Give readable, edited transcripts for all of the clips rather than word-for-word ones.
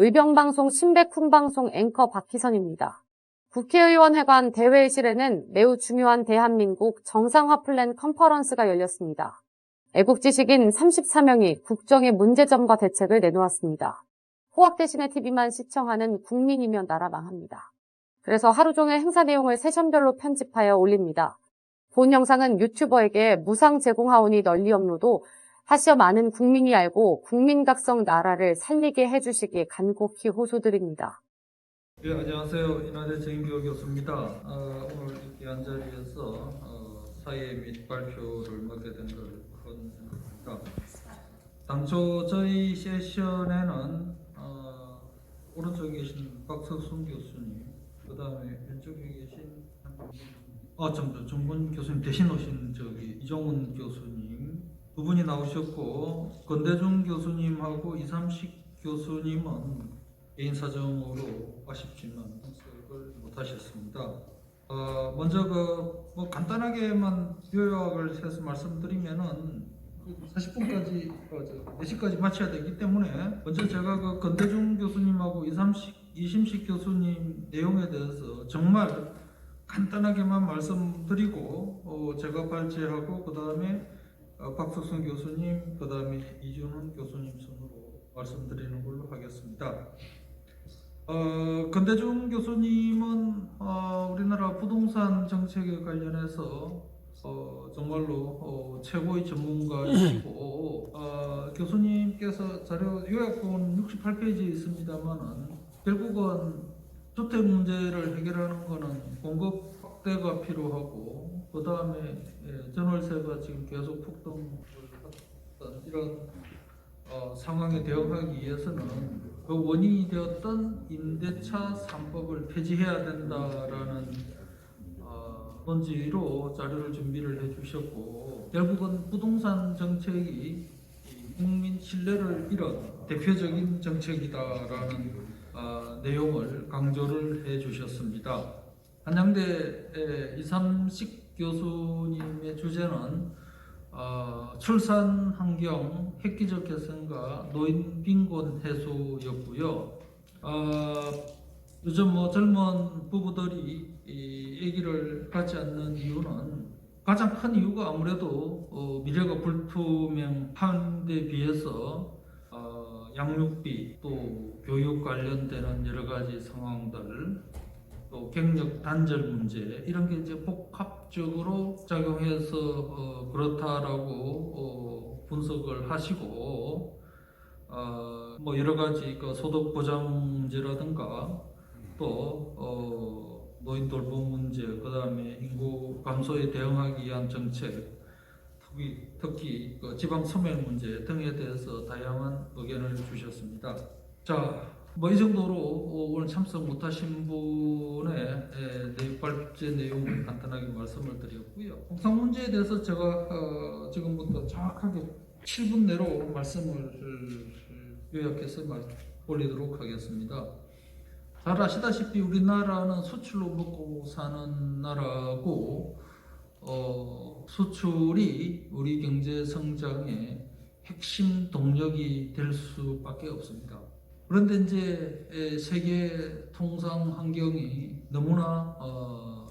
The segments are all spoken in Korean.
의병방송 신백훈방송 앵커 박희선입니다. 국회의원회관 대회의실에는 매우 중요한 대한민국 정상화 플랜 컨퍼런스가 열렸습니다. 애국지식인 34명이 국정의 문제점과 대책을 내놓았습니다. 호학대신의 TV만 시청하는 국민이면 나라 망합니다. 그래서 하루 종일 행사 내용을 세션별로 편집하여 올립니다. 본 영상은 유튜버에게 무상 제공하오니 널리 업로드 하시어 많은 국민이 알고 국민각성 나라를 살리게 해주시기 간곡히 호소드립니다. 네, 안녕하세요. 인하대 정인교 교수입니다. 오늘 이 귀한 자리에서 사회 및 발표를 맡게 된 걸 큰 생각합니다. 당초 저희 세션에는 오른쪽에 계신 박석순 교수님, 그 다음에 왼쪽에 계신 정문 교수님 대신 오신 이종훈 교수님 두 분이 나오셨고, 권대중 교수님하고 이삼식 교수님은 개인 사정으로 아쉽지만 참석을 못하셨습니다. 먼저 간단하게만 요약을 해서 말씀드리면은 40분까지 4시까지 마쳐야 되기 때문에 먼저 제가 권대중 교수님하고 이심식 교수님 내용에 대해서 정말 간단하게만 말씀드리고 제가 발제하고 그 다음에 박석순 교수님, 그 다음에 이준훈 교수님 순으로 말씀드리는 걸로 하겠습니다. 권대중 교수님은 우리나라 부동산 정책에 관련해서 정말로 최고의 전문가이시고 교수님께서 자료 요약본 68페이지에 있습니다만은 결국은 주택 문제를 해결하는 것은 공급 확대가 필요하고 그 다음에 전월세가 지금 계속 폭등을 했던 이런 상황에 대응하기 위해서는 그 원인이 되었던 임대차 3법을 폐지해야 된다라는 논지로 자료를 준비를 해주셨고, 결국은 부동산 정책이 국민 신뢰를 잃은 대표적인 정책이다라는 내용을 강조를 해주셨습니다. 한양대 이삼식 교수님의 주제는 출산 환경 획기적 개선과 노인 빈곤 해소였고요. 요즘 젊은 부부들이 아기를 갖지 않는 이유는 가장 큰 이유가 아무래도 미래가 불투명한 데 비해서 양육비 또 교육 관련되는 여러 가지 상황들 또 경력 단절 문제 이런 게 이제 복합적으로 작용해서 그렇다라고 분석을 하시고 여러 가지 소득 보장 문제라든가 또 노인 돌봄 문제, 그 다음에 인구 감소에 대응하기 위한 정책, 특히 지방 소멸 문제 등에 대해서 다양한 의견을 주셨습니다. 이 정도로 오늘 참석 못하신 분의 발제 내용을 간단하게 말씀을 드렸고요. 통상 문제에 대해서 제가 지금부터 정확하게 7분 내로 말씀을 요약해서 올리도록 하겠습니다. 잘 아시다시피 우리나라는 수출로 먹고 사는 나라고 수출이 우리 경제 성장의 핵심 동력이 될 수밖에 없습니다. 그런데 이제 세계 통상 환경이 너무나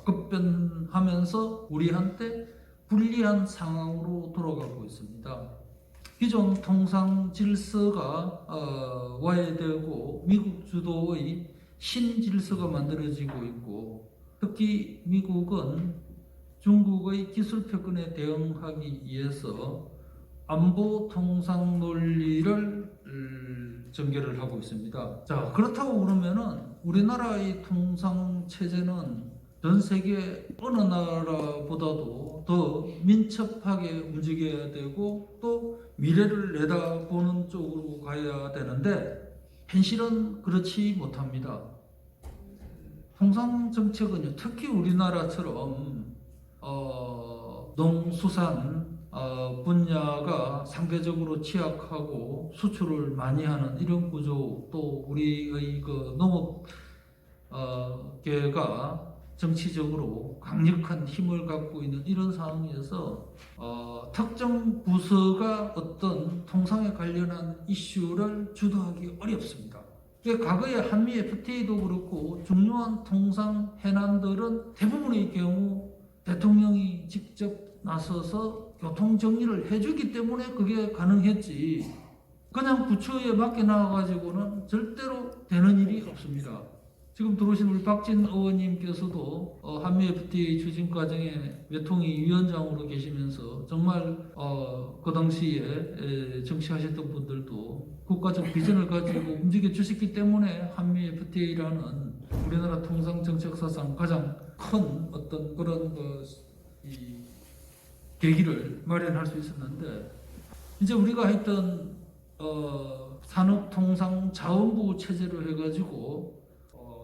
급변하면서 우리한테 불리한 상황으로 돌아가고 있습니다. 기존 통상 질서가 와해되고 미국 주도의 신질서가 만들어지고 있고, 특히 미국은 중국의 기술 패권에 대응하기 위해서 안보 통상 논리를 전개를 하고 있습니다. 그렇다고 그러면은 우리나라의 통상 체제는 전 세계 어느 나라보다도 더 민첩하게 움직여야 되고 또 미래를 내다보는 쪽으로 가야 되는데 현실은 그렇지 못합니다. 통상 정책은요, 특히 우리나라처럼 농수산 분야가 상대적으로 취약하고 수출을 많이 하는 이런 구조, 또 우리의 농업계가 정치적으로 강력한 힘을 갖고 있는 이런 상황에서 특정 부서가 어떤 통상에 관련한 이슈를 주도하기 어렵습니다. 과거에 한미 FTA도 그렇고 중요한 통상 해난들은 대부분의 경우 대통령이 직접 나서서 교통 정리를 해주기 때문에 그게 가능했지, 그냥 부처에 맡겨놔가지고는 절대로 되는 일이 없습니다. 지금 들어오신 우리 박진 의원님께서도 한미 FTA 추진 과정에 외통위 위원장으로 계시면서 정말 그 당시에 정치하셨던 분들도 국가적 비전을 가지고 움직여 주셨기 때문에 한미 FTA라는 우리나라 통상 정책 사상 가장 큰 어떤 그런 이 계기를 마련할 수 있었는데, 이제 우리가 했던 산업통상자원부 체제로 해가지고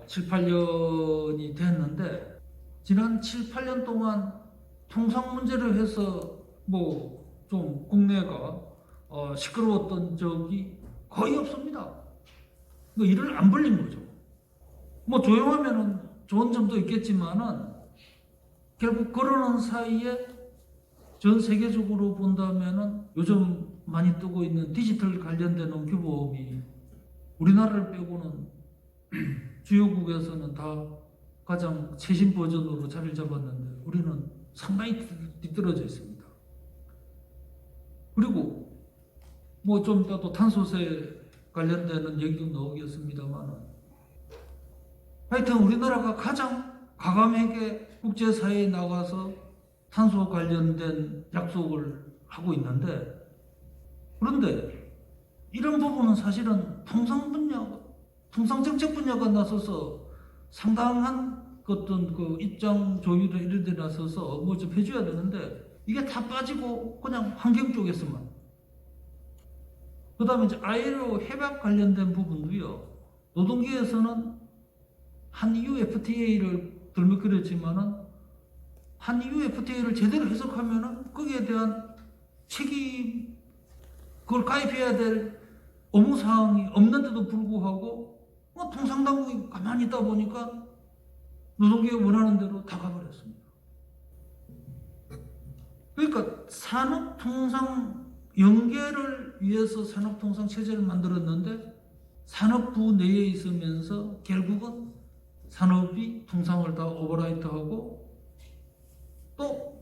7, 8년이 됐는데, 지난 7, 8년 동안 통상 문제를 해서 뭐 좀 국내가 시끄러웠던 적이 거의 없습니다. 뭐 일을 안 벌린 거죠. 뭐 조용하면은 좋은 점도 있겠지만은 결국 그러는 사이에 전 세계적으로 본다면은 요즘 많이 뜨고 있는 디지털 관련된 규범이 우리나라를 빼고는 주요국에서는 다 가장 최신 버전으로 자리를 잡았는데 우리는 상당히 뒤떨어져 있습니다. 그리고 뭐 좀 이따 또 탄소세 관련되는 얘기도 나오겠습니다만, 하여튼 우리나라가 가장 과감하게 국제사회에 나가서 탄소 관련된 약속을 하고 있는데, 그런데 이런 부분은 사실은 통상정책 분야가 나서서 상당한 어떤 그 입장 조율에 이런 데 나서서 뭐 좀 해줘야 되는데, 이게 다 빠지고 그냥 환경 쪽에서만. 그 다음에 이제 ILO 협약 관련된 부분도요, 노동계에서는 한EU FTA를 들먹거렸지만은 한EU FTA를 제대로 해석하면은 거기에 대한 책임, 그걸 가입해야 될 업무사항이 없는데도 불구하고 통상당국이 가만히 있다 보니까 노동계가 원하는 대로 다 가버렸습니다. 그러니까 산업통상 연계를 위해서 산업통상 체제를 만들었는데, 산업부 내에 있으면서 결국은 산업이 통상을 다 오버라이트하고 또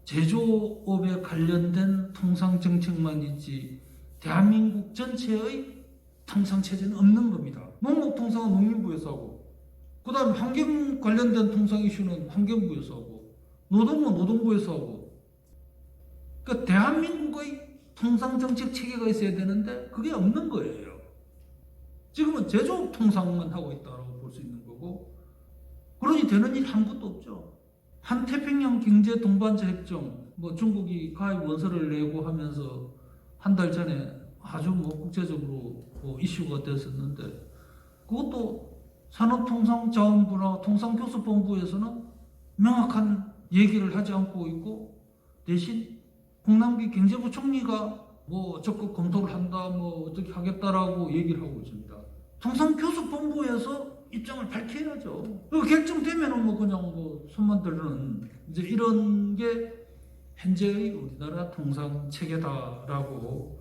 제조업에 관련된 통상 정책만 있지 대한민국 전체의 통상 체제는 없는 겁니다. 농업 통상은 농림부에서 하고, 그 다음에 환경 관련된 통상 이슈는 환경부에서 하고, 노동은 노동부에서 하고. 그러니까 대한민국의 통상 정책 체계가 있어야 되는데 그게 없는 거예요. 지금은 제조업 통상만 하고 있다고 볼 수 있는 거고, 그러니 되는 일 아무것도 없죠. 한태평양 경제 동반자 협정, 뭐 중국이 가입 원서를 내고 하면서 한 달 전에 아주 뭐 국제적으로 뭐 이슈가 됐었는데, 그것도 산업통상자원부나 통상교섭본부에서는 명확한 얘기를 하지 않고 있고, 대신 홍남기 경제부총리가 뭐 적극 검토를 한다, 뭐 어떻게 하겠다라고 얘기를 하고 있습니다. 통상교섭본부에서 입장을 밝혀야죠. 그 결정되면은 뭐 그냥 뭐 손만 들는 이제 이런 게 현재의 우리나라 통상 체계다라고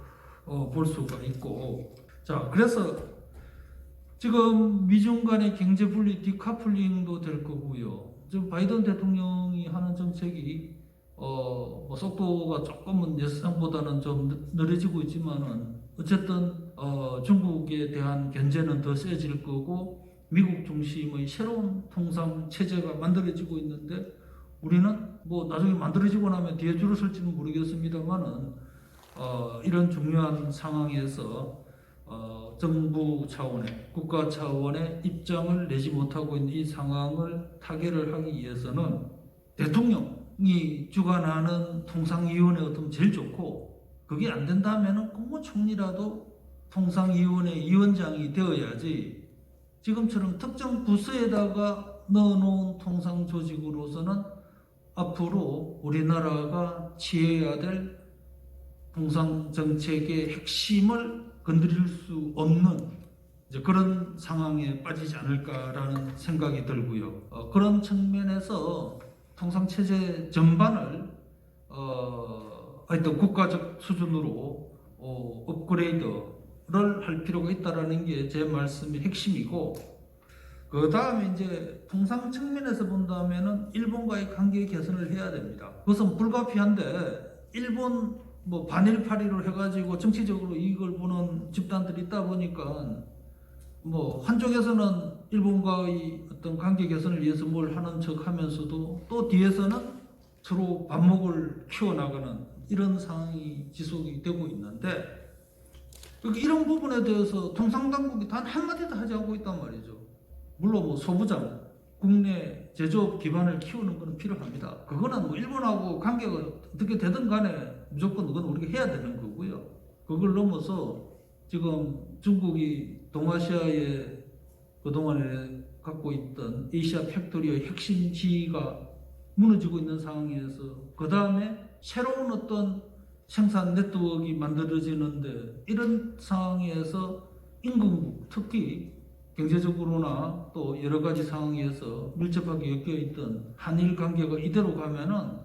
볼 수가 있고, 자, 그래서 지금 미중 간의 경제 분리 디카플링도 될 거고요. 지금 바이든 대통령이 하는 정책이 뭐 속도가 조금은 예상보다는 좀 느려지고 있지만은 어쨌든 중국에 대한 견제는 더 세질 거고, 미국 중심의 새로운 통상 체제가 만들어지고 있는데, 우리는 뭐 나중에 만들어지고 나면 뒤에 줄을 설지는 모르겠습니다만은 이런 중요한 상황에서 정부 차원의, 국가 차원의 입장을 내지 못하고 있는 이 상황을 타개를 하기 위해서는 대통령이 주관하는 통상위원회 어떤 제일 좋고, 그게 안 된다면은 국무총리라도 통상위원회 위원장이 되어야지, 지금처럼 특정 부서에다가 넣어놓은 통상조직으로서는 앞으로 우리나라가 취해야 될 통상정책의 핵심을 건드릴 수 없는 이제 그런 상황에 빠지지 않을까라는 생각이 들고요. 그런 측면에서 통상체제 전반을 하여튼 국가적 수준으로 업그레이드 할 필요가 있다라는 게 제 말씀의 핵심이고, 그 다음에 이제 통상 측면에서 본다면은 일본과의 관계 개선을 해야 됩니다. 그것은 불가피한데, 일본 뭐 반일파리로 해가지고 정치적으로 이익을 보는 집단들이 있다 보니까 뭐 한쪽에서는 일본과의 어떤 관계 개선을 위해서 뭘 하는 척 하면서도 또 뒤에서는 서로 반목을 키워나가는 이런 상황이 지속이 되고 있는데, 이런 부분에 대해서 통상당국이 단 한마디도 하지 않고 있단 말이죠. 물론 뭐 소부장, 국내 제조업 기반을 키우는 것은 필요합니다. 그거는 뭐 일본하고 관계가 어떻게 되든 간에 무조건 그건 우리가 해야 되는 거고요. 그걸 넘어서 지금 중국이 동아시아에 그동안에 갖고 있던 에이시아 팩토리의 핵심 지위가 무너지고 있는 상황에서 그 다음에 새로운 어떤 생산 네트워크가 만들어지는데, 이런 상황에서 인근국, 특히 경제적으로나 또 여러 가지 상황에서 밀접하게 엮여 있던 한일 관계가 이대로 가면은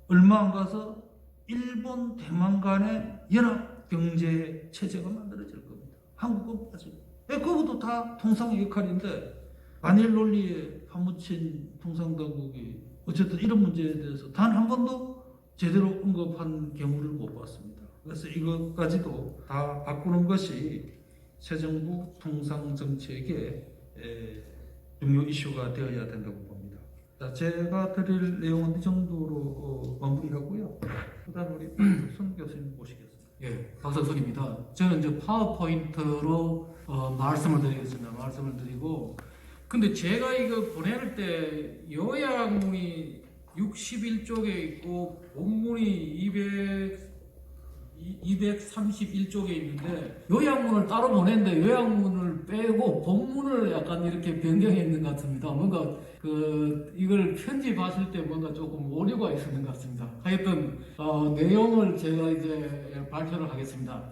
얼마 안 가서 일본, 대만 간의 연합 경제 체제가 만들어질 겁니다. 한국은 빠지고. 그것도 다 통상의 역할인데, 반일 논리에 파묻힌 통상당국이 어쨌든 이런 문제에 대해서 단 한 번도 제대로 언급한 경우를 못 봤습니다. 그래서 이것까지도 다 바꾸는 것이 새 정부 통상 정책의 중요 이슈가 되어야 된다고 봅니다. 자, 제가 드릴 내용은 이 정도로 마무리하고요. 그다음 우리 손 교수님 모시겠습니다. 예, 박석선입니다. 저는 이제 파워포인트로 말씀을 드리고, 근데 제가 이거 보낼 때 요약문이 61쪽에 있고 본문이 231쪽에 있는데, 요약문을 따로 보냈는데 요약문을 빼고 본문을 약간 이렇게 변경했는 것 같습니다. 뭔가 이걸 편집하실 때 뭔가 조금 오류가 있었는 것 같습니다. 하여튼 내용을 제가 이제 발표를 하겠습니다.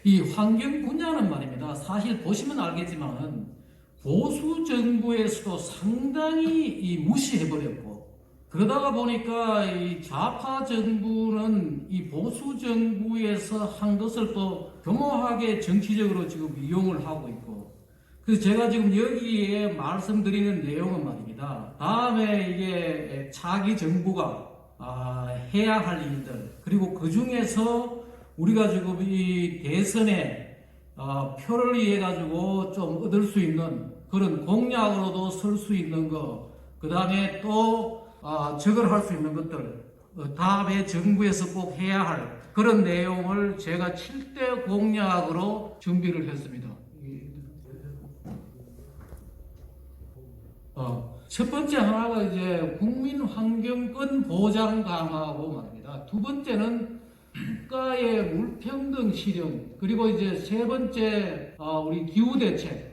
이 환경 분야는 말입니다. 사실 보시면 알겠지만은 보수 정부에서도 상당히 무시해버렸고, 그러다가 보니까 이 좌파 정부는 이 보수 정부에서 한 것을 또 교모하게 정치적으로 지금 이용을 하고 있고, 그래서 제가 지금 여기에 말씀드리는 내용은 말입니다. 다음에 이게 차기 정부가 해야 할 일들, 그리고 그 중에서 우리가 지금 이 대선에 표를 위해 가지고 좀 얻을 수 있는 그런 공약으로도 설 수 있는 거, 그 다음에 또 적을 할 수 있는 것들, 다음에 정부에서 꼭 해야 할 그런 내용을 제가 7대 공약으로 준비를 했습니다. 첫 번째 하나가 이제 국민 환경권 보장 강화하고 말입니다. 두 번째는 국가의 물평등 실현, 그리고 이제 세 번째 우리 기후 대책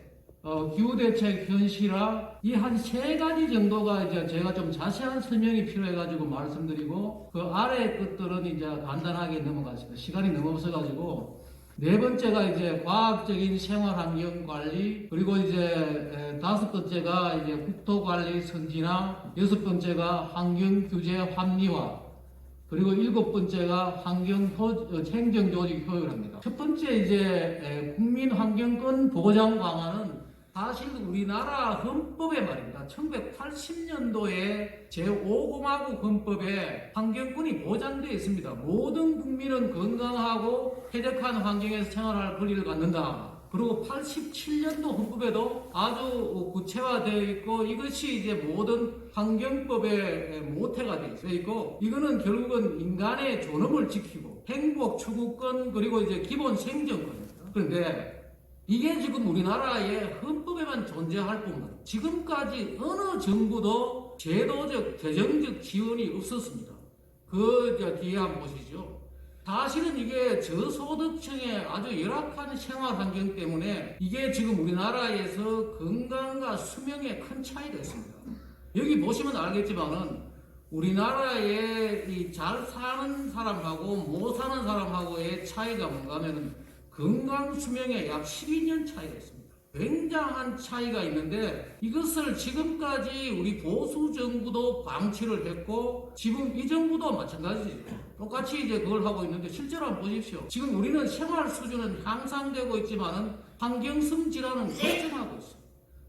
현실화, 이 한 세 가지 정도가 이제 제가 좀 자세한 설명이 필요해가지고 말씀드리고, 그 아래 것들은 이제 간단하게 넘어갔습니다. 시간이 너무 없어가지고. 네 번째가 이제 과학적인 생활환경 관리, 그리고 이제 다섯 번째가 이제 국토관리 선진화, 여섯 번째가 환경규제 합리화, 그리고 일곱 번째가 행정조직 효율화입니다. 첫 번째 이제 국민환경권 보장 강화는 사실 우리나라 헌법에 말입니다. 1980년도에 제5공화국 헌법에 환경권이 보장되어 있습니다. 모든 국민은 건강하고 쾌적한 환경에서 생활할 권리를 갖는다. 그리고 87년도 헌법에도 아주 구체화되어 있고, 이것이 이제 모든 환경법의 모태가 되어 있고, 이거는 결국은 인간의 존엄을 지키고 행복 추구권, 그리고 이제 기본 생존권입니다. 그런데 이게 지금 우리나라의 헌법에만 존재할 뿐만, 지금까지 어느 정부도 제도적, 재정적 지원이 없었습니다. 뒤에 한번 보시죠. 사실은 이게 저소득층의 아주 열악한 생활 환경 때문에 이게 지금 우리나라에서 건강과 수명에 큰 차이가 있습니다. 여기 보시면 알겠지만은 우리나라에 이 잘 사는 사람하고 못 사는 사람하고의 차이가 뭔가 하면은 건강 수명에 약 12년 차이가 있습니다. 굉장한 차이가 있는데 이것을 지금까지 우리 보수 정부도 방치를 했고 지금 이 정부도 마찬가지죠. 똑같이 이제 그걸 하고 있는데 실제로 한번 보십시오. 지금 우리는 생활 수준은 향상되고 있지만은 환경성 질환은 급증하고 있어요.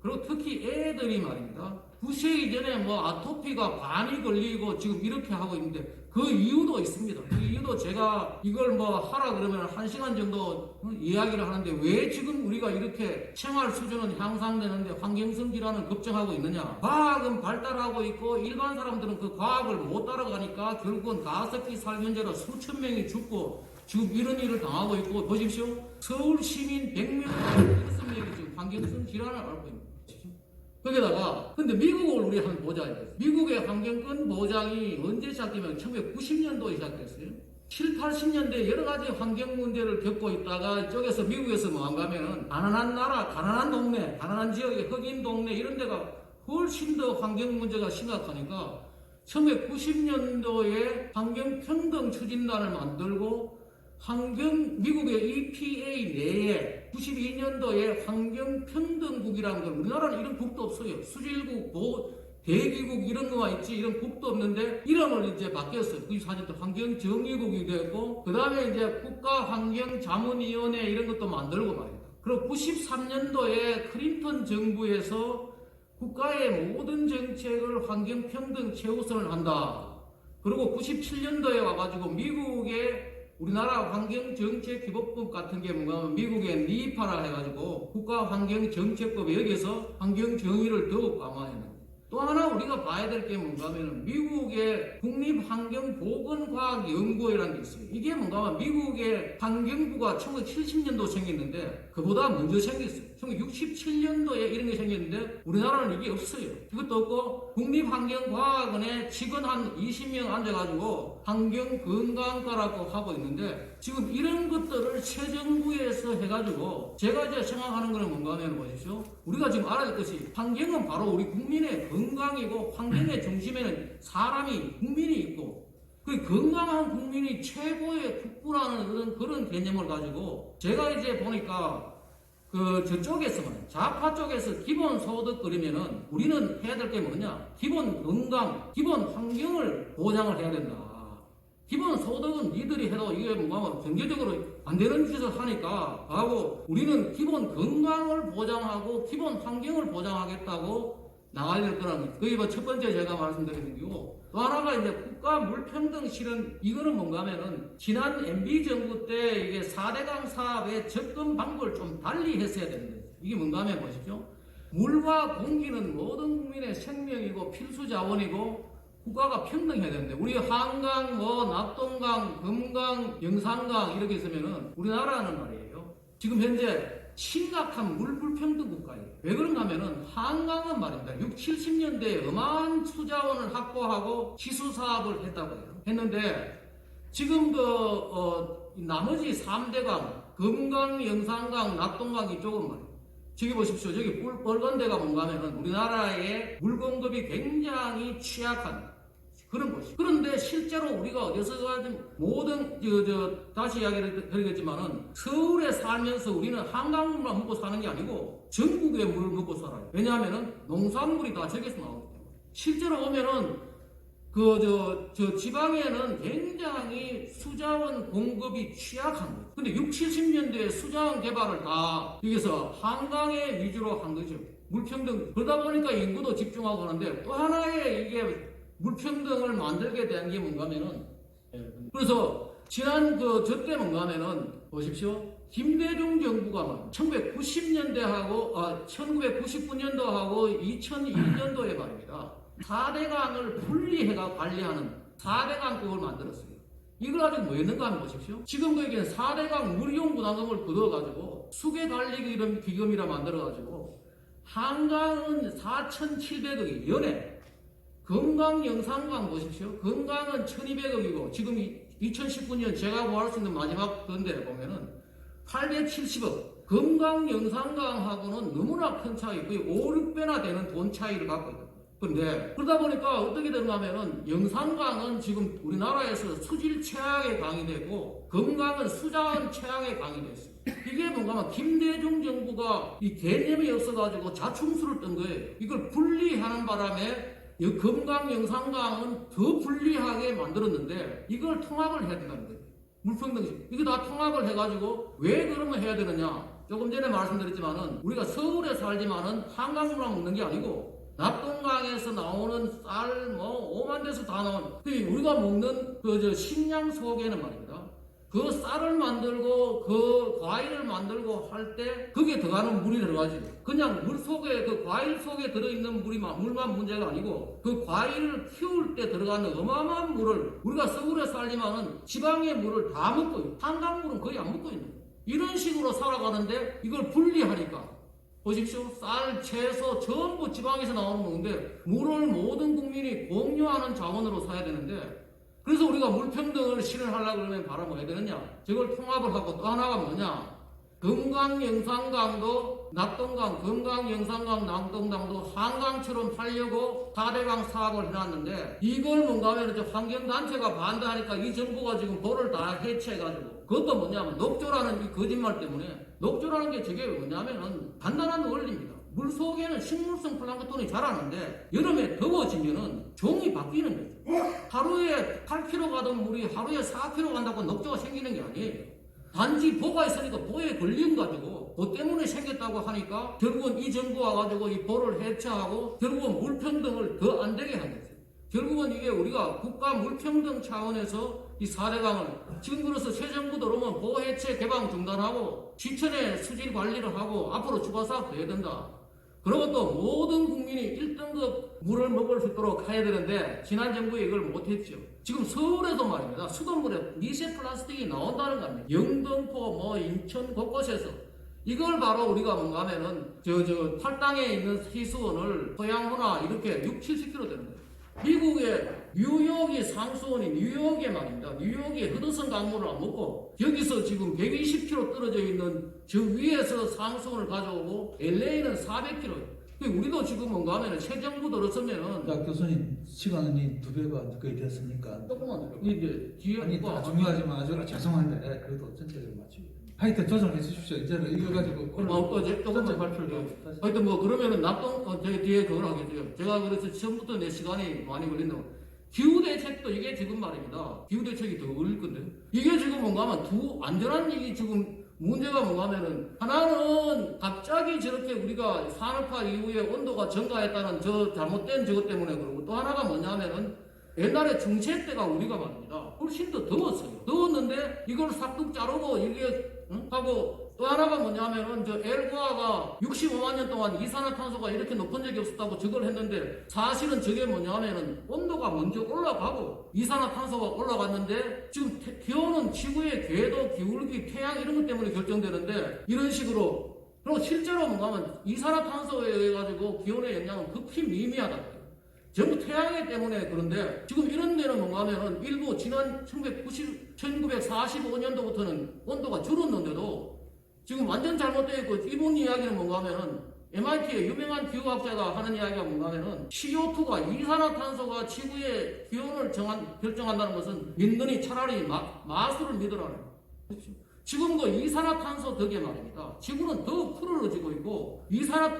그리고 특히 애들이 말입니다. 9세 이전에 뭐 아토피가 반이 걸리고 지금 이렇게 하고 있는데 그 이유도 있습니다. 그 이유도 제가 이걸 뭐 하라 그러면 1시간 정도 이야기를 하는데 왜 지금 우리가 이렇게 생활 수준은 향상되는데 환경성 질환은 급증하고 있느냐. 과학은 발달하고 있고 일반 사람들은 그 과학을 못 따라가니까 결국은 가습기 살균제로 수천 명이 죽고 지금 이런 일을 당하고 있고 보십시오. 서울 시민 100명, 6명이 지금 환경성 질환을 앓고 있습니다. 거기다가 근데 미국을 우리 한번 보자. 미국의 환경권 보장이 언제 시작되면 1990년도에 시작됐어요. 7, 80년대 여러 가지 환경 문제를 겪고 있다가 이쪽에서 미국에서 뭐 안 가면은 가난한 나라, 가난한 동네, 가난한 지역의 흑인 동네 이런 데가 훨씬 더 환경 문제가 심각하니까 1990년도에 환경평등 추진단을 만들고 미국의 EPA 내에 92년도에 환경평등국이라는 걸 우리나라는 이런 국도 없어요. 수질국, 대기국 이런 거가 있지 이런 국도 없는데 이름을 이제 바뀌었어요. 94년도 환경정의국이 됐고 그 다음에 이제 국가환경자문위원회 이런 것도 만들고 말이다. 그리고 93년도에 클린턴 정부에서 국가의 모든 정책을 환경평등 최우선을 한다. 그리고 97년도에 와가지고 미국의 우리나라 환경정책기본법 같은 게 뭔가 하면 미국의 니파라 해가지고 국가환경정책법에 여기서 환경정의를 더욱 강화해요. 또 하나 우리가 봐야 될 게 뭔가 하면 미국의 국립환경보건과학연구회라는 게 있어요. 이게 뭔가 하면 미국의 환경부가 1970년도 생겼는데 그보다 먼저 생겼어요. 1967년도에 이런 게 생겼는데 우리나라는 이게 없어요. 이것도 없고 국립환경과학원에 직원 한 20명 앉아가지고 환경건강과라고 하고 있는데 지금 이런 것들을 새 정부에서 해가지고 제가 이제 생각하는 거는 뭔가 하면 보십시오. 우리가 지금 알아야 될 것이 환경은 바로 우리 국민의 건강이고 환경의 중심에는 사람이 국민이 있고 그 건강한 국민이 최고의 국부라는 그런 개념을 가지고 제가 이제 보니까 저쪽에서만 좌파 쪽에서 기본소득 그러면은 우리는 해야 될 게 뭐냐? 기본 건강, 기본 환경을 보장을 해야 된다. 기본 소득은 니들이 해도 이게 뭐 경제적으로 안 되는 짓을 하니까 하고 우리는 기본 건강을 보장하고 기본 환경을 보장하겠다고 나가야 될 거라는 거예요. 그게 뭐 첫 번째 제가 말씀드리는 거고 또 하나가 이제 국가 물평등 실현 이거는 뭔가 하면은 지난 MB 정부 때 이게 4대강 사업의 접근 방법을 좀 달리 했어야 되는데 이게 뭔가 하면 보십시오. 물과 공기는 모든 국민의 생명이고 필수 자원이고 국가가 평등해야 되는데 우리 한강, 낙동강, 금강, 영산강 이렇게 있으면은 우리나라는 말이에요. 지금 현재 심각한 물 불평등 국가예요. 왜 그런가 하면은 한강은 말입니다. 60, 70년대에 어마어마한 수자원을 확보하고 시수 사업을 했다고 해요. 했는데 지금 나머지 3대강, 금강, 영산강, 낙동강 이쪽은 말이에요. 저기 보십시오. 저기 빨간 데가 뭔가 하면은 우리나라의 물 공급이 굉장히 취약한 그런 곳이. 그런데 실제로 우리가 어디서 가든 모든 다시 이야기를 드리겠지만은 서울에 살면서 우리는 한강물만 먹고 사는 게 아니고 전국의 물을 먹고 살아요. 왜냐하면은 농산물이 다 저기서 나오기 때문에. 실제로 보면은 지방에는 굉장히 수자원 공급이 취약한 거예요. 근데 60, 70년대에 수자원 개발을 다 여기서 한강에 위주로 한 거죠. 물평등. 그러다 보니까 인구도 집중하고 하는데 또 하나의 이게 물평등을 만들게 된 게 뭔가 하면은 그래서 지난 저때 뭔가 하면은 보십시오. 김대중 정부가 1990년대하고 1999년도하고 2001년도에 말입니다. 4대강을 분리해가 관리하는 4대강법을 만들었어요. 이걸 가지고 뭐 했는가 하면 보십시오. 지금도 이게 4대강 물이용 부담금을 걷어가지고 수계관리 이런 기금이라 만들어가지고 한강은 4,700억이 연에 금강 영산강 보십시오. 금강은 1200억이고 지금 2019년 제가 구할 수 있는 마지막 건데 보면은 870억. 금강 영산강하고는 너무나 큰 차이, 거의 5, 6배나 되는 돈 차이를 갖고 있다. 그런데 그러다 보니까 어떻게 되는가 하면은 영산강은 지금 우리나라에서 수질 최악의 강이 되고 금강은 수자원 최악의 강이 됐어요. 이게 뭔가 하면 김대중 정부가 이 개념이 없어가지고 자충수를 뜬 거예요. 이걸 분리하는 바람에 이 금강 영산강은 더 불리하게 만들었는데 이걸 통합을 해야 된다는 거예요. 물평등식. 이거 다 통합을 해가지고 왜 그러면 해야 되느냐. 조금 전에 말씀드렸지만은 우리가 서울에 살지만은 한강물만 먹는 게 아니고 낙동강에서 나오는 쌀, 오만 데서 다 나온, 우리가 먹는 그 식량 속에는 말입니다. 그 쌀을 만들고 그 과일을 만들고 할 때 거기에 들어가는 물이 들어가지. 그냥 물 속에 그 과일 속에 들어있는 물만 문제가 아니고 그 과일을 키울 때 들어가는 어마어마한 물을 우리가 서울에 살지만은 지방의 물을 다 먹고 있고 한강물은 거의 안 먹고 있는 거예요. 이런 식으로 살아가는데 이걸 분리하니까 보십시오. 쌀, 채소 전부 지방에서 나오는 건데 물을 모든 국민이 공유하는 자원으로 사야 되는데 그래서 우리가 물평등을 실현하려고 그러면 바로 뭐 해야 되느냐? 저걸 통합을 하고 또 하나가 뭐냐? 금강 영산강도 낙동강, 금강 영산강, 낙동강도 한강처럼 하려고 4대강 사업을 해놨는데 이걸 뭔가 하면 환경단체가 반대하니까 이 정부가 지금 볼을 다 해체해가지고 그것도 뭐냐면 녹조라는 이 거짓말 때문에 녹조라는 게 저게 뭐냐면은 간단한 원리입니다. 물 속에는 식물성 플랑크톤이 자라는데 여름에 더워지면은 종이 바뀌는 거죠. 하루에 8km 가던 물이 하루에 4km 간다고 녹조가 생기는 게 아니에요. 단지 보가 있으니까 보에 걸린 가지고 그 때문에 생겼다고 하니까 결국은 이 정부 와가지고 이 보를 해체하고 결국은 물평등을 더 안 되게 하겠어요. 결국은 이게 우리가 국가 물평등 차원에서 이 4대강을 지금 그래서 새 정부 들어오면 보 해체 개방 중단하고 시천의 수질 관리를 하고 앞으로 추가 사업 해야 된다. 그리고 또 모든 국민이 1등급 물을 먹을 수 있도록 해야 되는데 지난 정부에 이걸 못했죠. 지금 서울에도 말입니다. 수돗물에 미세 플라스틱이 나온다는 겁니다. 영등포, 인천 곳곳에서 이걸 바로 우리가 뭔가 하면은 탈당에 있는 희수원을 소양호나 이렇게 6, 70km 되는 거예요. 미국의 뉴욕이 상수원이 뉴욕에 말입니다. 뉴욕이 허드슨 강물을 안 먹고 여기서 지금 120km 떨어져 있는 저 위에서 상수원을 가져오고 LA는 400km. 우리도 지금 뭔가 하면 새 정부 들었으면은 교수님 시간이 2배가 거의 됐으니까 조금만 이제 뒤에 아니 다 중요하지만 아주 죄송한데 그래도 전체적으로 맞추고 하여튼 조정해 주십시오. 이제는 이거 가지고 조금만 발표를 하여튼 그러면은 뒤에 그걸 하겠죠. 제가 그래서 처음부터 내 시간이 많이 걸린다고. 기후대책도 이게 지금 말입니다. 기후대책이 더 어려울 건데 이게 지금 뭔가 하면 두 안전한 얘기 지금 문제가 뭔가 하면은 하나는 갑자기 저렇게 우리가 산업화 이후에 온도가 증가했다는 저 잘못된 저것 때문에 그러고 또 하나가 뭐냐면은 옛날에 중세 때가 우리가 말입니다. 훨씬 더 더웠어요. 더웠는데 이걸 싹둑 자르고 이게 하고 또 하나가 뭐냐면은 엘고아가 65만 년 동안 이산화탄소가 이렇게 높은 적이 없었다고 저걸 했는데 사실은 저게 뭐냐면은 온도가 먼저 올라가고 이산화탄소가 올라갔는데 지금 기온은 지구의 궤도, 기울기, 태양 이런 것 때문에 결정되는데 이런 식으로 그리고 실제로 뭔가 하면 이산화탄소에 의해 가지고 기온의 영향은 극히 미미하다. 전부 태양의 때문에 그런데 지금 이런 데는 뭔가 하면은 일부 지난 1945년도부터는 온도가 줄었는데도 지금 완전 잘못되어 있고 이분 이야기는 뭔가 하면은 MIT의 유명한 기후학자가 하는 이야기가 뭔가 하면은 CO2가 이산화탄소가 지구의 기온을 결정한다는 것은 믿느니 차라리 마술을 믿으라는 거죠. 지금 그 이산화탄소 덕에 말입니다. 지구는 더 푸르러지고 있고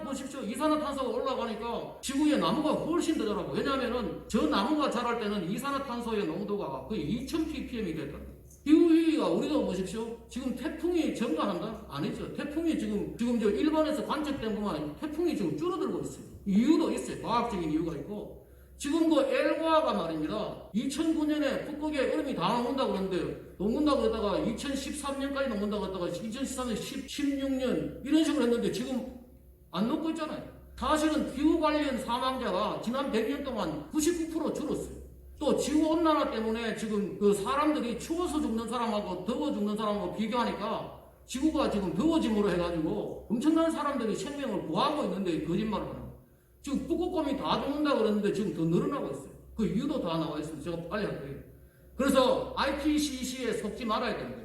보십시오. 이산화탄소가 올라가니까 지구의 나무가 훨씬 더 자라고 왜냐하면은 저 나무가 자랄 때는 이산화탄소의 농도가 거의 2000ppm이 됐다. 기후위기가 우리도 보십시오. 지금 태풍이 증가한다? 아니죠. 태풍이 지금 저 일본에서 관측된 것만 태풍이 지금 줄어들고 있어요. 이유도 있어요. 과학적인 이유가 있고 지금 그 엘고아가 말입니다. 2009년에 북극에 얼음이 다 녹는다고 그랬는데 녹는다고 했다가 2013년까지 녹는다고 했다가 2013년, 16년 이런 식으로 했는데 지금 안 녹고 있잖아요. 사실은 기후 관련 사망자가 지난 100년 동안 99% 줄었어요. 또 지구온난화 때문에 지금 그 사람들이 추워서 죽는 사람하고 더워 죽는 사람하고 비교하니까 지구가 지금 더워짐으로 해가지고 엄청난 사람들이 생명을 구하고 있는데 거짓말을 하는 거예요. 지금 북극곰이 다 죽는다 그랬는데 지금 더 늘어나고 있어요. 그 이유도 다 나와 있어요. 제가 빨리 할 거예요. 그래서 IPCC에 속지 말아야 되는 거죠.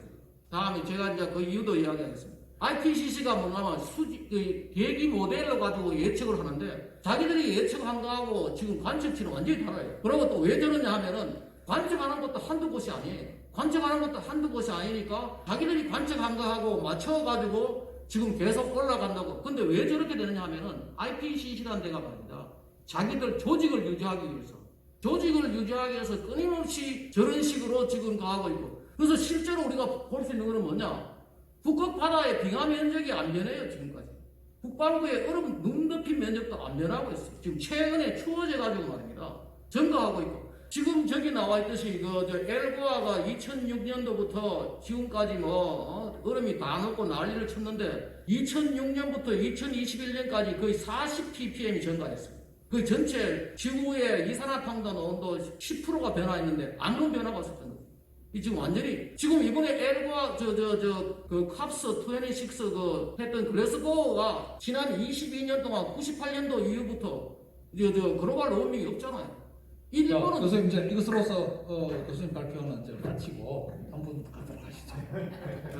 다음에 제가 이제 그 이유도 이야기하겠습니다. IPCC가 뭐냐면 대기 모델로 가지고 예측을 하는데 자기들이 예측한 거하고 지금 관측치는 완전히 달라요. 그리고 또 왜 저러냐 하면은 관측하는 것도 한두 곳이 아니에요. 관측하는 것도 한두 곳이 아니니까 자기들이 관측한 거하고 맞춰가지고 지금 계속 올라간다고. 근데 왜 저렇게 되느냐 하면은 IPCC라는 데가 말입니다. 자기들 조직을 유지하기 위해서. 조직을 유지하기 위해서 끊임없이 저런 식으로 지금 가고 있고. 그래서 실제로 우리가 볼 수 있는 것은 뭐냐? 북극 바다의 빙하 면적이 안 변해요, 지금까지. 북반구의 얼음 눈 덮인 면적도 안 변하고 있어요. 지금 최근에 추워져 가지고 말입니다. 증가하고 있고. 지금 저기 나와 있듯이 엘고아가 2006년도부터 지금까지 얼음이 다 녹고 난리를 쳤는데 2006년부터 2021년까지 거의 40 ppm이 증가했어요. 그 전체 지구의 이산화탄소 온도 10%가 변화했는데 아무 변화가 없었던 거예요. 이 지금 완전히 지금 이번에 엘고아 그 캅스 26 했던 글래스고가 지난 22년 동안 98년도 이후부터 글로벌 워밍이 없잖아요. 자, 일본은 교수님 이제 이것으로서 교수님 발표는 이제 마치고 한번 가도록 하시죠.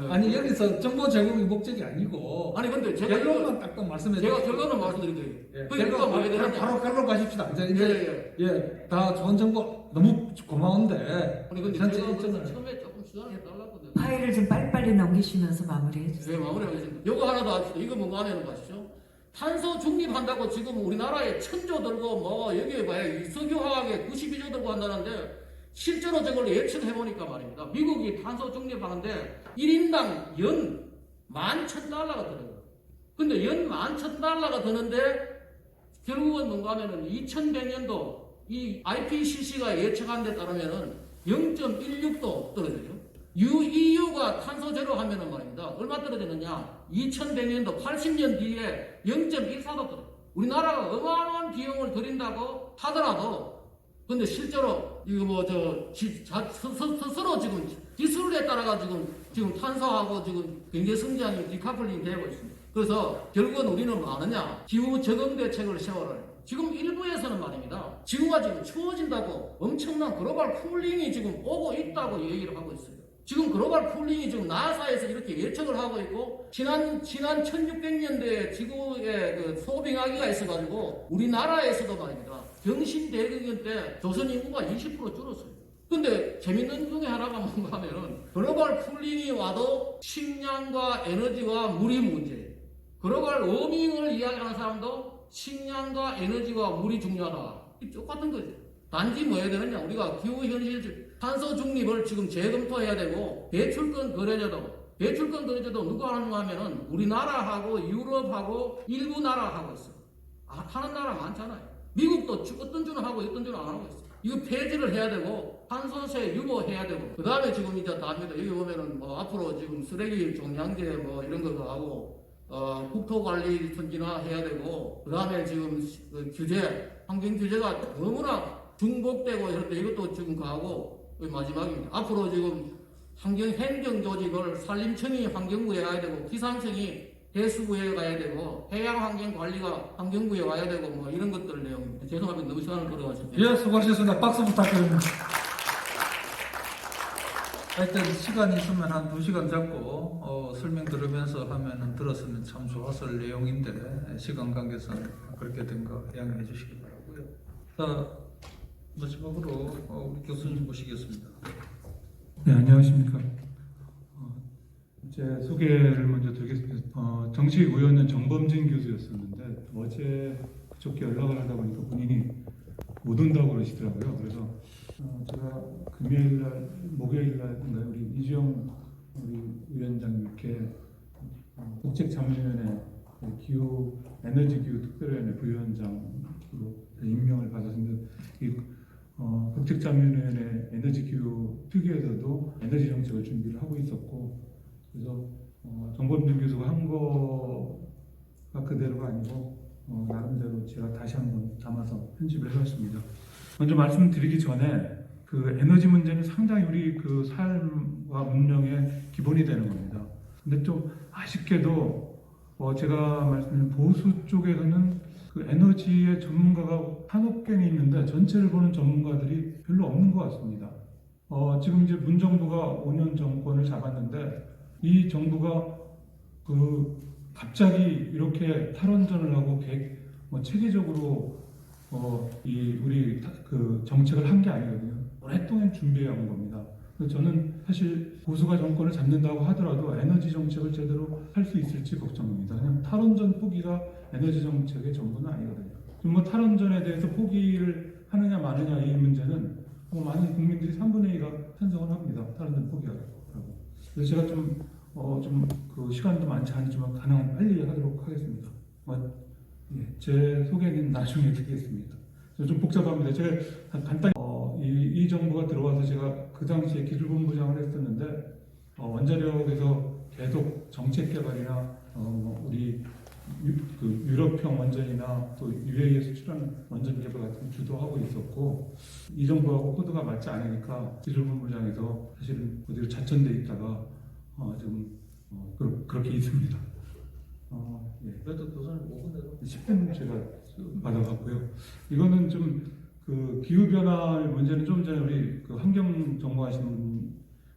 아니 여기서 정보 제공이 목적이 아니고 아니 근데 제가 결론만 딱딱 말씀해 제가 주세요. 결론을 말씀드릴게요. 예, 그러니까 뭐 해야 되느냐? 바로 결론 가십시다. 이제 다 좋은 정보 너무 고마운데 아니 근데 전체 제가 일정을 처음에 조금 수정해 달라거든요. 파일을 좀 빨리빨리 넘기시면서 마무리해 주세요. 네, 마무리하겠습니다. 이거 하나 더 합시다. 이거 뭔가 하면 보시죠. 탄소 중립한다고 지금 우리나라에 1000조 들고 여기에 봐요. 석유화학에 92조 들고 한다는데 실제로 저걸 예측해보니까 말입니다. 미국이 탄소 중립하는데 1인당 연 11,000달러가 들어요. 근데 연 11,000달러가 드는데 결국은 뭔가 하면은 2100년도 이 IPCC가 예측한 데 따르면은 0.16도 떨어져요. EU가 탄소 제로 하면은 말입니다. 얼마 떨어지느냐? 2100년도 80년 뒤에 0.14도 떨어져요. 우리나라가 어마어마한 비용을 들인다고 하더라도 근데 실제로 이거 스스로 지금 기술에 따라가 지금 탄소하고 지금 굉장히 성장이 디카플링 되고 있습니다. 그래서 결국은 우리는 뭐 하느냐? 기후 적응 대책을 세워라. 지금 일부에서는 말입니다. 지구가 지금 추워진다고 엄청난 글로벌 쿨링이 지금 오고 있다고 얘기를 하고 있어요. 지금 글로벌 쿨링이 지금 나사에서 이렇게 예측을 하고 있고 지난 1600년대에 지구에 그 소빙하기가 있어가지고 우리나라에서도 말입니다. 경신대경연 때 조선 인구가 20% 줄었어요. 근데 재밌는 중에 하나가 뭔가 하면은 글로벌 쿨링이 와도 식량과 에너지와 물이 문제예요. 글로벌 워밍을 이야기하는 사람도 식량과 에너지와 물이 중요하다. 이 똑같은 거죠. 단지 뭐 해야 되느냐? 우리가 기후현실 탄소 중립을 지금 재검토해야 되고 배출권 거래제도 누가 하는가 하면은 우리나라하고 유럽하고 일부 나라하고 있어. 하는 나라 많잖아요. 미국도 어떤 주는 하고 어떤 주는 안 하고 있어. 이거 폐지를 해야 되고 탄소세 유보해야 되고 그 다음에 지금 이제 다 합니다. 여기 보면은 앞으로 지금 쓰레기 종량제 이런 거도 하고 국토관리 선진화해야 되고 그 다음에 지금 그 규제 환경 규제가 너무나 중복되고 이런데 이것도 지금 가고 마지막입니다. 앞으로 지금 환경행정조직을 산림청이 환경부에 가야 되고 기상청이 해수부에 가야 되고 해양환경관리가 환경부에 와야 되고 이런 것들 내용입니다. 죄송합니다. 너무 시간을 끌어가셨네요. 예, 수고하셨습니다. 박수 부탁드립니다. 하여튼 시간이 있으면 한 2시간 잡고 설명 들으면서 하면은 들었으면 참 좋았을 내용인데 시간 관계상 그렇게 된 거 양해해 주시기 바라고요. 자, 마지막으로 우리 교수님 모시겠습니다. 네, 안녕하십니까. 제 소개를 먼저 드리겠습니다. 정식 우연은 정범진 교수였었는데 어제 그저께 연락을 하다 보니까 본인이 못 온다고 그러시더라고요. 그래서 제가 금요일날, 목요일날 우리 이주영 우리 위원장님께 국책자문위원회 기후 에너지 기후 특별위원회 부위원장으로 임명을 받았는데 국책자문위원회 에너지 기후 특위에서도 에너지 정책을 준비를 하고 있었고 그래서 정범준 교수가 한 거가 그대로가 아니고 나름대로 제가 다시 한번 담아서 편집을 해봤습니다. 먼저 말씀드리기 전에 그 에너지 문제는 상당히 우리 그 삶과 문명의 기본이 되는 겁니다. 근데 좀 아쉽게도 제가 말씀드린 보수 쪽에서는 그 에너지의 전문가가 한옥 개는 있는데 전체를 보는 전문가들이 별로 없는 것 같습니다. 지금 이제 문 정부가 5년 정권을 잡았는데 이 정부가 그 갑자기 이렇게 탈원전을 하고 체계적으로 우리 그 정책을 한 게 아니거든요. 오랫동안 준비해 온 겁니다. 그래서 저는 사실 보수가 정권을 잡는다고 하더라도 에너지 정책을 제대로 할 수 있을지 걱정입니다. 그냥 탈원전 포기가 에너지 정책의 전부는 아니거든요. 지금 뭐 탈원전에 대해서 포기를 하느냐 마느냐 이 문제는 뭐 많은 국민들이 3분의 2가 찬성을 합니다. 탈원전 포기하라고. 그래서 제가 좀 그 시간도 많지 않지만 가능한 빨리 하도록 하겠습니다. 예, 제 소개는 나중에 드리겠습니다. 좀 복잡합니다. 제가 간단히 이 정부가 들어와서 제가 그 당시에 기술본부장을 했었는데 원자력에서 계속 정책 개발이나 우리 유럽형 원전이나 또 UAE 수출하는 원전 개발 같은 걸 주도하고 있었고 이 정부하고 코드가 맞지 않으니까 기술본부장에서 사실은 어디로 자천돼 있다가 그렇게 있습니다. 예. 그래도 교수님 5분 내로 10분 제가 받아갔고요. 이거는 좀 그 기후변화의 문제는 좀 전에 우리 그 환경 전공하신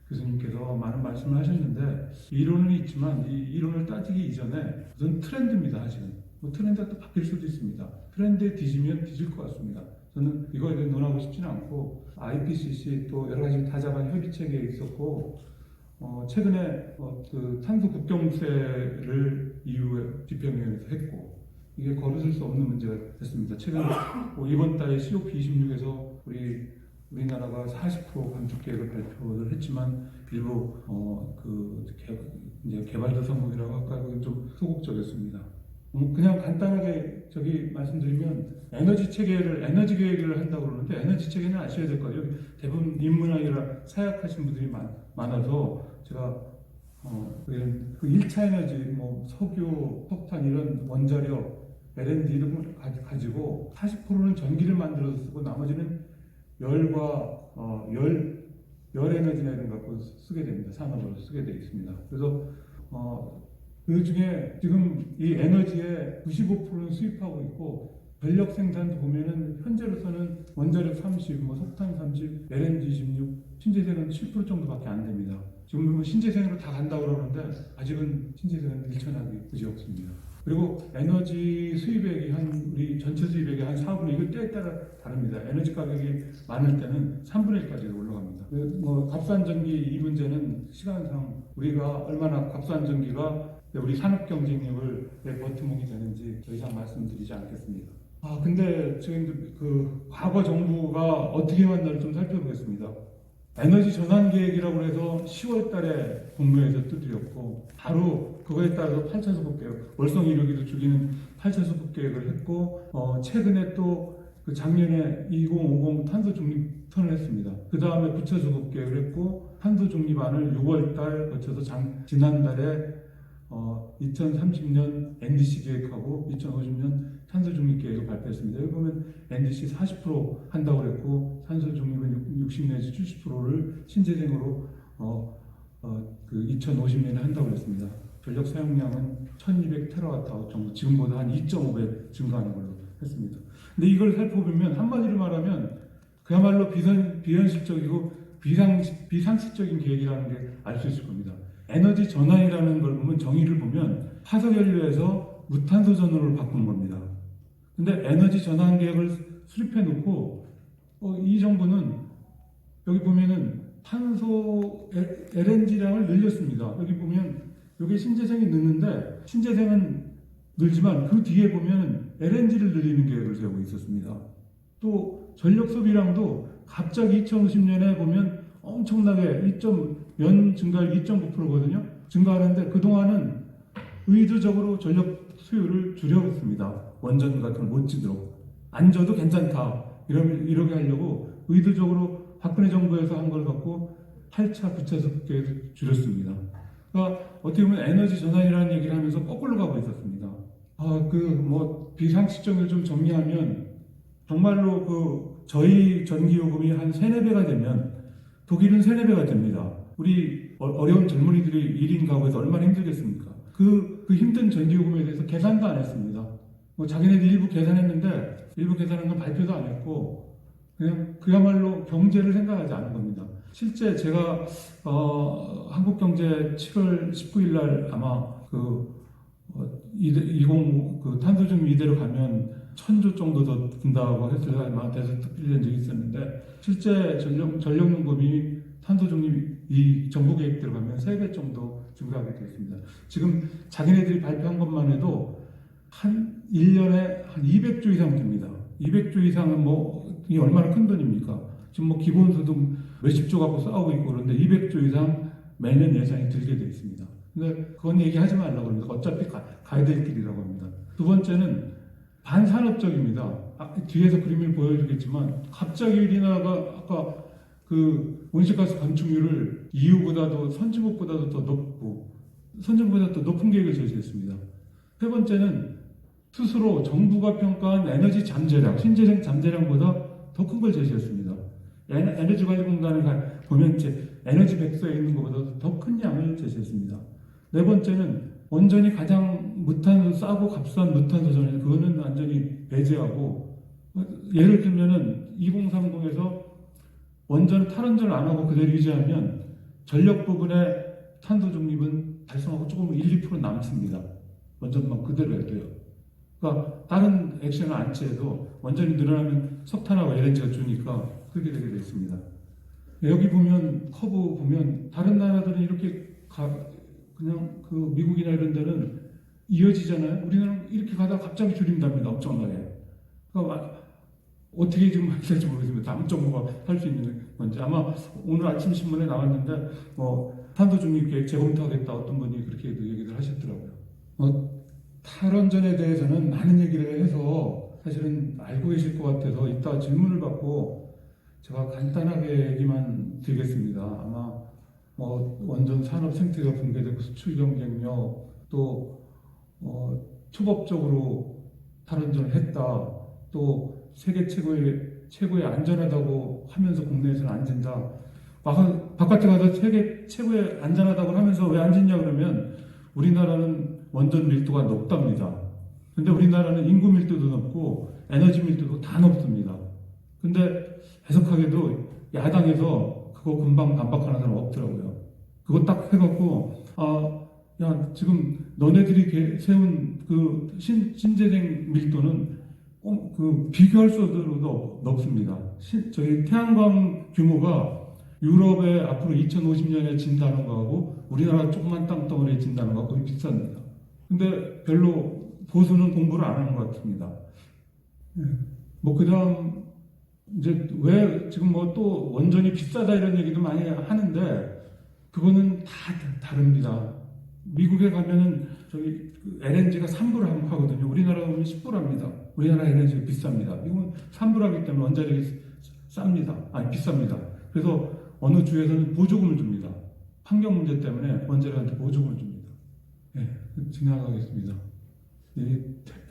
교수님께서 많은 말씀을 하셨는데 이론은 있지만 이 이론을 따지기 이전에 우선 트렌드입니다. 사실은 뭐 트렌드가 또 바뀔 수도 있습니다. 트렌드에 뒤지면 뒤질 것 같습니다. 저는 이거에 대해 논하고 싶지는 않고 IPCC 또 여러 가지 다자간 협의 체계에 있었고 최근에 그 탄소 국경세를 EU의 집행위원회에서 했고 이게 거르실 수 없는 문제가 됐습니다. 최근 이번 달에 COP26에서 우리나라가 40% 감축 계획을 발표를 했지만 일부 이제 개발도상국이라고 할까 좀 소극적이었습니다. 그냥 간단하게 말씀드리면 에너지 계획을 한다고 그러는데 에너지 체계는 아셔야 될 거예요. 대부분 인문학이라 사약하신 분들이 많아서 제가 그 1차 에너지 뭐 석유, 석탄 이런 원자력, LNG 이런 걸 가지고 40%는 전기를 만들어서 쓰고 나머지는 열과 열 에너지나 이런 걸 갖고 쓰게 됩니다. 산업으로 쓰게 되어 있습니다. 그래서 그 중에 지금 이 에너지의 95%는 수입하고 있고 전력 생산도 보면은 현재로서는 원자력 30, 뭐 석탄 30, LNG 26, 신재생은 7% 정도밖에 안 됩니다. 지금 보면 신재생으로 다 간다고 그러는데 아직은 신재생은 일천하기 그지없습니다. 그리고 에너지 수입액이 우리 전체 수입액의 한 4분의 1, 이거 때에 따라 다릅니다. 에너지 가격이 많을 때는 3분의 1까지 올라갑니다. 값싼 전기 이 문제는 시간상 우리가 얼마나 값싼 전기가 우리 산업 경쟁력을 버팀목이 되는지 더 이상 말씀드리지 않겠습니다. 근데 지금 그 과거 정부가 어떻게 해왔나를 좀 살펴보겠습니다. 에너지 전환 계획이라고 해서 10월 달에 국무회에서 두드렸고 바로 그거에 따라서 8차 수급 계획, 월성 1호기를 죽이는 8차 수급 계획을 했고 최근에 또 그 작년에 2050 탄소 중립 선언했습니다. 그 다음에 9차 수급 계획을 했고 탄소 중립안을 6월 달 거쳐서 지난달에 2030년 NDC 계획하고 2050년 탄소 중립 계획을 발표했습니다. 여기 보면 NDC 40% 한다고 그랬고 탄소 중립은 60 내지 70%를 신재생으로 그 2050년에 한다고 그랬습니다. 전력 사용량은 1200TWh 정도, 지금보다 한 2.5배 증가하는 걸로 했습니다. 근데 이걸 살펴보면 한마디로 말하면 그야말로 비현실적이고 비상식적인 계획이라는 게 알 수 있을 겁니다. 에너지 전환이라는 걸 보면 정의를 보면 화석연료에서 무탄소 전원으로 바꾸는 겁니다. 근데 에너지 전환 계획을 수립해 놓고 이 정부는 여기 보면은 탄소 LNG량을 늘렸습니다. 여기 보면 여기 신재생이 늘는데 신재생은 늘지만 그 뒤에 보면 LNG를 늘리는 계획을 세우고 있었습니다. 또 전력 소비량도 갑자기 2050년에 보면 엄청나게 연 증가율 2.9%거든요. 증가하는데 그동안은 의도적으로 전력 수요를 줄여왔습니다. 원전 같은 걸 못 지도록. 안 줘도 괜찮다. 이렇게 하려고 의도적으로 박근혜 정부에서 한 걸 갖고 8차, 9차 수급계획을 줄였습니다. 그러니까 어떻게 보면 에너지 전환이라는 얘기를 하면서 거꾸로 가고 있었습니다. 비상식적을 좀 정리하면 정말로 저희 전기요금이 한 3, 4배가 되면 독일은 3, 4배가 됩니다. 우리 어려운 젊은이들이 1인 가구에서 얼마나 힘들겠습니까? 그 힘든 전기요금에 대해서 계산도 안 했습니다. 자기네들 일부 계산했는데 일부 계산한 건 발표도 안 했고 그냥 그야말로 경제를 생각하지 않은 겁니다. 실제 제가 한국경제 7월 19일 날 아마 그 탄소중립 이대로 가면 1000조 정도 더 든다고 했을 때 아마 대해서 특별한 적이 있었는데 실제 전력용법이 탄소중립 이 정부 계획대로 가면 3배 정도 증가하게 되어 있습니다. 지금 자기네들이 발표한 것만 해도 한 1년에 한 200조 이상 듭니다. 200조 이상은 뭐 이게 얼마나 큰 돈입니까? 지금 뭐 기본소득 몇십 조 갖고 싸우고 있고 그런데 200조 이상 매년 예산이 들게 되어 있습니다. 근데 그건 얘기하지 말라고 합니다. 어차피 가야 될 길이라고 합니다. 두 번째는 반산업적입니다. 뒤에서 그림을 보여주겠지만 갑자기 우리나라가 아까 그 온실가스 감축률을 EU보다도 선진국보다도 더 높고 선진국보다 더 높은 계획을 제시했습니다. 세 번째는 스스로 정부가 평가한 에너지 잠재량, 신재생 잠재량보다 더 큰 걸 제시했습니다. 에너지관리공단에 보면 에너지 백서에 있는 것보다 더 큰 양을 제시했습니다. 네 번째는 원전이 가장 무탄소 싸고 값싼 무탄소 전지 그거는 완전히 배제하고 예를 들면은 2030에서 원전 탈원전을 안 하고 그대로 유지하면 전력 부분의 탄소 중립은 달성하고 조금 1, 2% 남습니다. 원전만 그대로 해도요. 그러니까 다른 액션을 안 취해도 원전이 늘어나면 석탄하고 LNG가 주니까 그렇게 되게 됐습니다. 여기 보면 커브 보면 다른 나라들은 이렇게 그냥 그 미국이나 이런 데는 이어지잖아요. 우리나라는 이렇게 가다가 갑자기 줄인답니다. 엄청나게. 그러니까 어떻게 지금 해야 될지 모르겠습니다. 다음 정부가 할 수 있는 건지. 아마 오늘 아침 신문에 나왔는데 탄소 중립 계획 재검토하겠다 어떤 분이 그렇게 얘기를 하셨더라고요. 탈원전에 대해서는 많은 얘기를 해서 사실은 알고 계실 것 같아서 이따 질문을 받고 제가 간단하게 얘기만 드리겠습니다. 아마 원전 산업 생태가 붕괴되고 수출 경쟁력 또 초법적으로 탈원전을 했다. 또 세계 최고의 안전하다고 하면서 국내에서는 안 진다. 바깥에 가서 세계 최고의 안전하다고 하면서 왜 안 짓냐 그러면 우리나라는 원전 밀도가 높답니다. 근데 우리나라는 인구 밀도도 높고 에너지 밀도도 다 높습니다. 근데 해석하게도 야당에서 그거 금방 반박하는 사람 없더라고요. 그거 딱 해갖고 야 지금 너네들이 세운 그 신재생 밀도는 그 비교할 수 없도록 높습니다. 저희 태양광 규모가 유럽에 앞으로 2050년에 진다는 거하고 우리나라 조그만 땅덩어리에 진다는 거하고 거의 비슷합니다. 근데 별로 보수는 공부를 안 하는 것 같습니다. 그 다음 이제 왜 지금 또 원전이 비싸다 이런 얘기도 많이 하는데 그거는 다 다릅니다. 미국에 가면은 저기 LNG가 3불 하거든요. 우리나라 가면 10불 합니다. 우리나라 LNG가 비쌉니다. 미국은 3불 하기 때문에 원자력이 비쌉니다. 그래서 어느 주에서는 보조금을 줍니다. 환경 문제 때문에 원자력한테 보조금을 줍니다. 지나가겠습니다.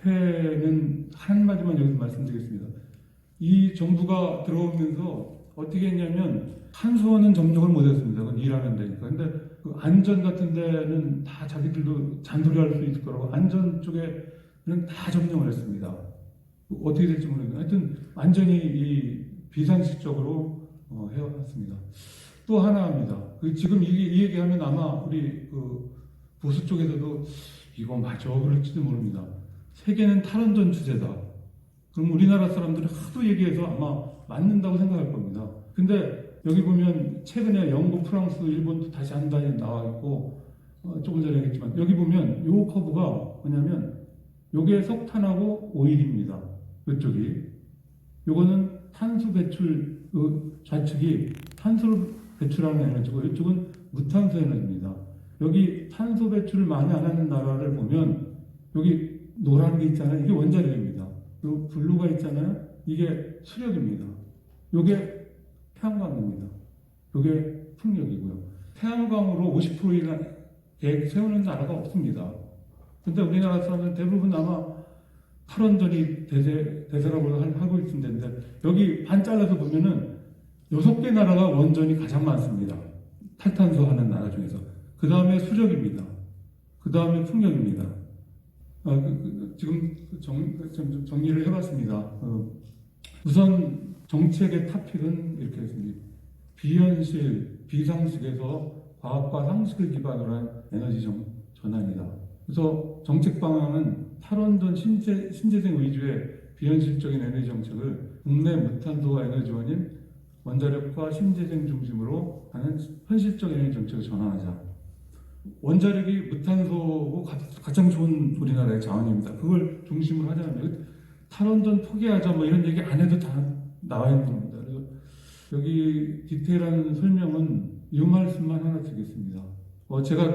퇴폐는 한마디만 여기서 말씀드리겠습니다. 이 정부가 들어오면서 어떻게 했냐면 탄소는 점령을 못했습니다. 그건 일하는 데니까. 근데 그 안전 같은 데는 다 자기들도 잔소리할 수 있을 거라고 안전 쪽에는 다 점령을 했습니다. 어떻게 될지 모르겠는데 하여튼 완전히 이 비상식적으로 해왔습니다. 또 하나입니다. 지금 이 얘기하면 아마 우리 그 보수 쪽에서도 이거 맞아 그럴지도 모릅니다. 세계는 탈원전 주제다. 그럼 우리나라 사람들은 하도 얘기해서 아마 맞는다고 생각할 겁니다. 근데 여기 보면 최근에 영국, 프랑스, 일본도 다시 한다니 나와 있고 조금 전에 얘기했지만 여기 보면 요 커브가 뭐냐면 요게 석탄하고 오일입니다. 이쪽이 요거는 탄소 배출 좌측이 탄소를 배출하는 에너지고 이쪽은 무탄소 에너지입니다. 여기 탄소 배출을 많이 안 하는 나라를 보면 여기 노란 게 있잖아요. 이게 원자력입니다. 요 블루가 있잖아요. 이게 수력입니다. 요게 태양광입니다. 요게 풍력이고요. 태양광으로 50% 이상 계획 세우는 나라가 없습니다. 근데 우리나라 사람들은 대부분 아마 탈원전이 대세라고 하고 있는데 여기 반 잘라서 보면은 6개 나라가 원전이 가장 많습니다. 탈탄소 하는 나라 중에서. 그 다음에 수력입니다. 그 다음에 풍력입니다. 지금 정리를 해봤습니다. 우선 정책의 탑픽은 이렇게 했습니다. 비현실, 비상식에서 과학과 상식을 기반으로 한 에너지 전환이다. 그래서 정책 방향은 탈원전 신재생 위주의 비현실적인 에너지 정책을 국내 무탄소 에너지원인 원자력과 신재생 중심으로 하는 현실적 에너지 정책을 전환하자. 원자력이 무탄소고 가장 좋은 우리나라의 자원입니다. 그걸 중심으로 하자면 탈원전 포기하자 뭐 이런 얘기 안 해도 다 나와 있는 겁니다. 그래서 여기 디테일한 설명은 이 말씀만 하나 드리겠습니다. 제가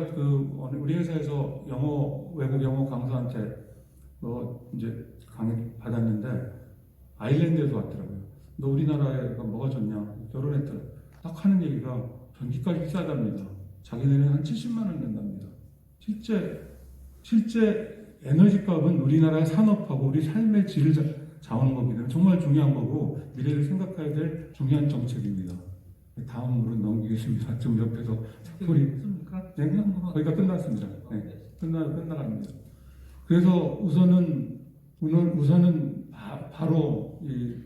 우리 회사에서 외국 영어 강사한테 이제 강의 받았는데 아일랜드에서 왔더라고요. 너 우리나라가 뭐가 좋냐? 결혼했더라. 딱 하는 얘기가 전기값이 싸답니다. 자기네는 한 70만 원 낸답니다. 실제 에너지값은 우리나라의 산업하고 우리 삶의 질을 잡는 거기 때문에 정말 중요한 거고 미래를 생각해야 될 중요한 정책입니다. 다음으로 넘기겠습니다. 지금 옆에서 소리 거의 다 끝났습니다. 네, 끝나갑니다. 그래서 우선은 바로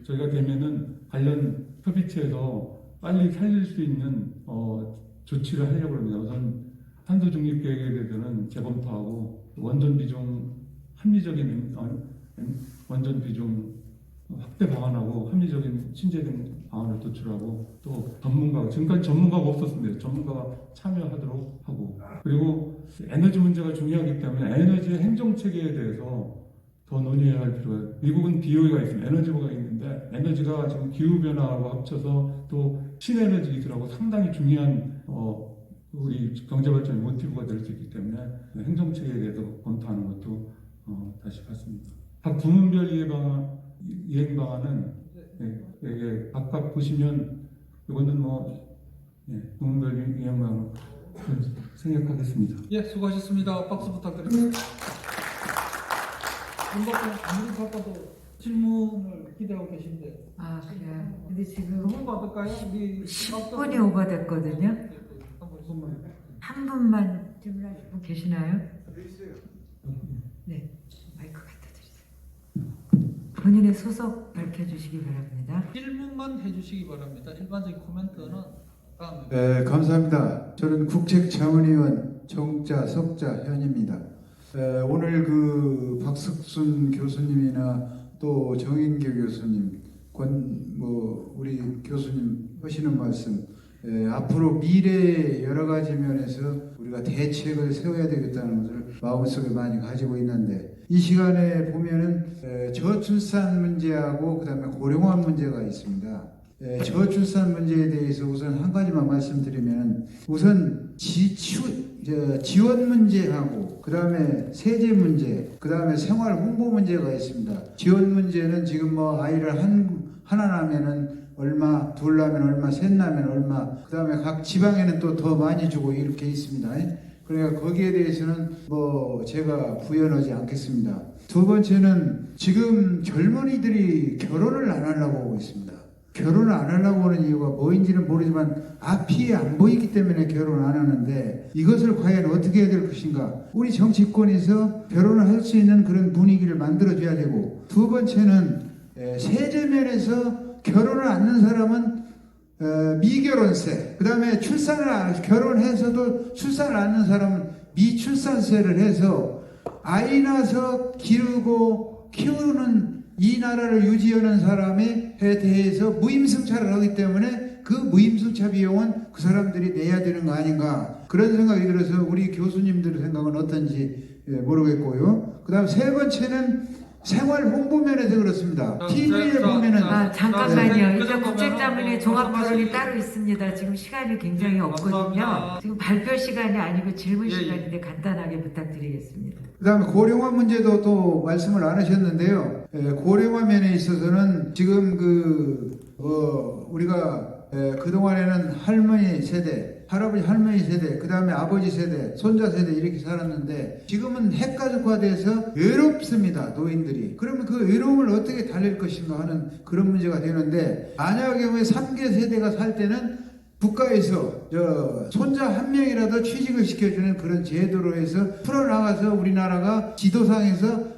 저희가 되면은 관련 협의체에서 빨리 살릴 수 있는 조치를 하려고 합니다. 우선 탄소 중립 계획에 대해서는 재검토하고 원전 비중 합리적인 원전 비중 확대 방안하고 합리적인 신재생 방안을 도출하고 또 지금까지 전문가가 없었습니다. 전문가가 참여하도록 하고 그리고 에너지 문제가 중요하기 때문에 에너지의 행정체계에 대해서 더 논의해야 할 필요가 미국은 BOE가 있습니다. 에너지부가 있는데 에너지가 지금 기후변화하고 합쳐서 또 신에너지 기술하고 상당히 중요한 우리 경제발전의 모티브가 될 수 있기 때문에 행정체계에 대해서 검토하는 것도 다시 봤습니다. 각 부문별 이행 방안은 이게 각각 보시면 이거는 부문별 이행 방안 생각하겠습니다. 예, 수고하셨습니다. 박수 부탁드립니다. 아무리 바빠도 질문을 기대하고 계신데. 아, 그래요. 근데 지금 너무 받을까요? 우리 10분이 오버됐거든요. 한 분만 질문하실 분 계시나요? 네, 마이크 갖다 드리세요. 본인의 소속 밝혀주시기 바랍니다. 질문만 해주시기 바랍니다. 일반적인 코멘트는 다음에. 네, 감사합니다. 저는 국책자문위원 정자 석자 현입니다. 오늘 그 박석순 교수님이나 또 정인교 교수님, 우리 교수님 하시는 말씀, 앞으로 미래의 여러 가지 면에서 우리가 대책을 세워야 되겠다는 것을 마음속에 많이 가지고 있는데 이 시간에 보면은 저출산 문제하고 그다음에 고령화 문제가 있습니다. 저출산 문제에 대해서 우선 한 가지만 말씀드리면 우선 지원 문제하고 그 다음에 세제 문제, 그 다음에 생활 홍보 문제가 있습니다. 지원 문제는 지금 아이를 하나 나면은 얼마, 둘 나면 얼마, 셋 나면 얼마, 그 다음에 각 지방에는 또 더 많이 주고 이렇게 있습니다. 그러니까 거기에 대해서는 제가 부연하지 않겠습니다. 두 번째는 지금 젊은이들이 결혼을 안 하려고 하고 있습니다. 결혼을 안 하려고 하는 이유가 뭐인지는 모르지만 앞이 안 보이기 때문에 결혼을 안 하는데 이것을 과연 어떻게 해야 될 것인가. 우리 정치권에서 결혼을 할 수 있는 그런 분위기를 만들어줘야 되고 두 번째는 세제 면에서 결혼을 않는 사람은 미결혼세, 그 다음에 결혼해서도 출산을 않는 사람은 미출산세를 해서 아이 낳아서 기르고 키우는 이 나라를 유지하는 사람에 대해서 무임승차를 하기 때문에 그 무임승차 비용은 그 사람들이 내야 되는 거 아닌가 그런 생각이 들어서 우리 교수님들의 생각은 어떤지 모르겠고요. 그 다음 세 번째는 생활 홍보 면에서 그렇습니다. TV에 보면은 잠깐만요. 이제 국책자문회 종합 토론이 따로 있습니다. 지금 시간이 굉장히 없거든요. 감사합니다. 지금 발표 시간이 아니고 질문 시간인데 간단하게 부탁드리겠습니다. 그 다음에 고령화 문제도 또 말씀을 안 하셨는데요. 고령화 면에 있어서는 지금 우리가 그동안에는 할머니 세대, 할아버지 할머니 세대, 그 다음에 아버지 세대, 손자 세대 이렇게 살았는데 지금은 핵가족화돼서 외롭습니다. 노인들이. 그러면 그 외로움을 어떻게 달랠 것인가 하는 그런 문제가 되는데 만약에 3개 세대가 살 때는 국가에서 손자 한 명이라도 취직을 시켜주는 그런 제도로 해서 풀어나가서 우리나라가 지도상에서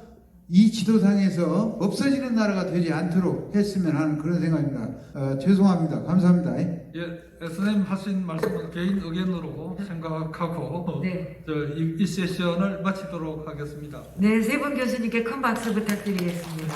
이 지도상에서 없어지는 나라가 되지 않도록 했으면 하는 그런 생각입니다. 죄송합니다. 감사합니다. 예, 선생님 하신 말씀은 개인 의견으로 생각하고 네. 이 세션을 마치도록 하겠습니다. 네, 세 분 교수님께 큰 박수 부탁드리겠습니다.